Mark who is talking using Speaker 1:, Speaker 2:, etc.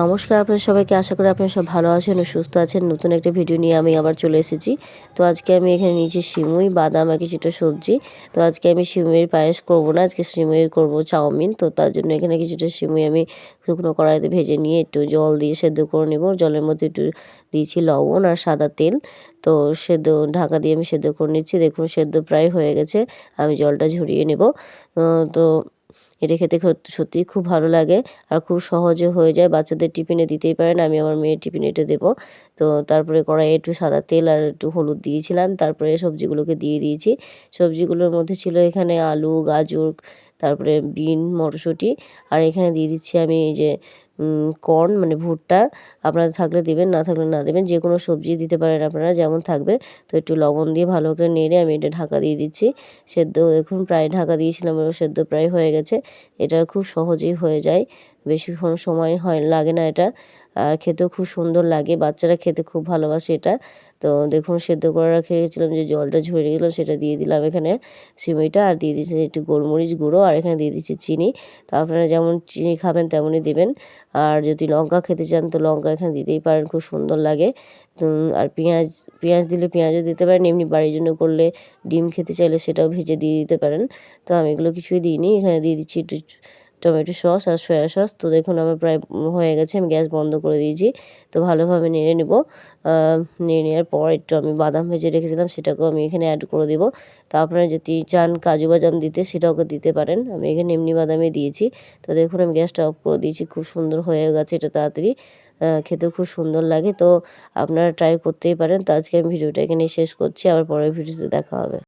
Speaker 1: নমস্কার আপনাদের সবাইকে। আশা করি আপনারা সব ভালো আছেন ও সুস্থ আছেন। নতুন একটা ভিডিও নিয়ে আমি আবার চলে এসেছি। তো আজকে আমি এখানে নিয়েছি সিমুই, বাদাম আর কিছুটা সবজি। তো আজকে আমি সিমুইয়ের পায়েস করব না, আজকে সিমুইয়ের করব চাউমিন। তো তার জন্য এখানে কিছুটা সিমুই আমি শুকনো কড়াইতে ভেজে নিয়ে একটু জল দিয়ে সেদ্ধ করে নেব। জলের মধ্যে একটু দিয়েছি লবণ আর সাদা তেল। তো সেদ্ধ ঢাকা দিয়ে আমি সেদ্ধ করে নিচ্ছি। দেখুন সেদ্ধ প্রায় হয়ে গেছে, আমি জলটা ঝরিয়ে নেব। তো এটা খেতে সত্যিই খুব ভালো লাগে আর খুব সহজে হয়ে যায়। বাচ্চাদের টিফিনে দিতেই পারেন, আমি আমার মেয়ের টিফিনে এটা দেবো। তো তারপরে কড়াইয়ে একটু সাদা তেল আর একটু হলুদ দিয়েছিলাম, তারপরে সবজিগুলোকে দিয়ে দিয়েছি। সবজিগুলোর মধ্যে ছিল এখানে আলু, গাজর, তারপরে বিন, মটরশুঁটি। আর এখানে দিয়ে দিচ্ছি আমি এই যে কর্ন মানে ভুট্টা। আপনাদের থাকলে দিবেন, না থাকলে না দেবেন, যে কোনো সবজি দিতে পারেন আপনারা যেমন থাকবে। তো একটু লবণ দিয়ে ভালো করে নেড়ে আমি এটা ঢাকা দিয়ে দিচ্ছি। সেদ্ধ দেখুন প্রায় ঢাকা দিয়েছিলাম, সেদ্ধ প্রায় হয়ে গেছে। এটা খুব সহজেই হয়ে যায়, বেশিক্ষণ সময় লাগে না এটা। আর খেতেও খুব সুন্দর লাগে, বাচ্চারা খেতে খুব ভালোবাসে এটা। তো দেখুন সেদ্ধ করে রেখে গেছিলাম, যে জলটা ঝরে গেছিলো সেটা দিয়ে দিলাম এখানে সিমইটা, আর দিয়ে দিচ্ছি একটু গোলমরিচ গুঁড়ো, আর এখানে দিয়ে দিচ্ছি চিনি। তো আপনারা যেমন চিনি খাবেন তেমনই দেবেন। আর যদি লঙ্কা খেতে চান তো লঙ্কা এখানে দিতেই পারেন, খুব সুন্দর লাগে। আর পেঁয়াজ পেঁয়াজ দিলে পেঁয়াজও দিতে পারেন, এমনি বাড়ির জন্য করলে ডিম খেতে চাইলে সেটাও ভেজে দিয়ে দিতে পারেন। তো আমি এগুলো কিছুই দিইনি, এখানে দিয়ে দিচ্ছি একটু টমেটো সস আর সয়া সস। তো দেখুন আমার প্রায় হয়ে গেছে, আমি গ্যাস বন্ধ করে দিয়েছি। তো ভালোভাবে নেড়ে নেব। নেড়ে নেওয়ার পর একটু আমি বাদাম ভেজে রেখেছিলাম, সেটাকেও আমি এখানে অ্যাড করে দেবো। তো আপনারা যদি চান কাজু বাদাম দিতে সেটাও দিতে পারেন, আমি এখানে এমনি বাদামই দিয়েছি। তো দেখুন আমি গ্যাসটা অফ করে দিয়েছি, খুব সুন্দর হয়ে গেছে এটা তাড়াতাড়ি। খেতেও খুব সুন্দর লাগে। তো আপনারা ট্রাই করতেই পারেন। তো আজকে আমি ভিডিওটা এখানেই শেষ করছি, আবার পরের ভিডিওতে দেখা হবে।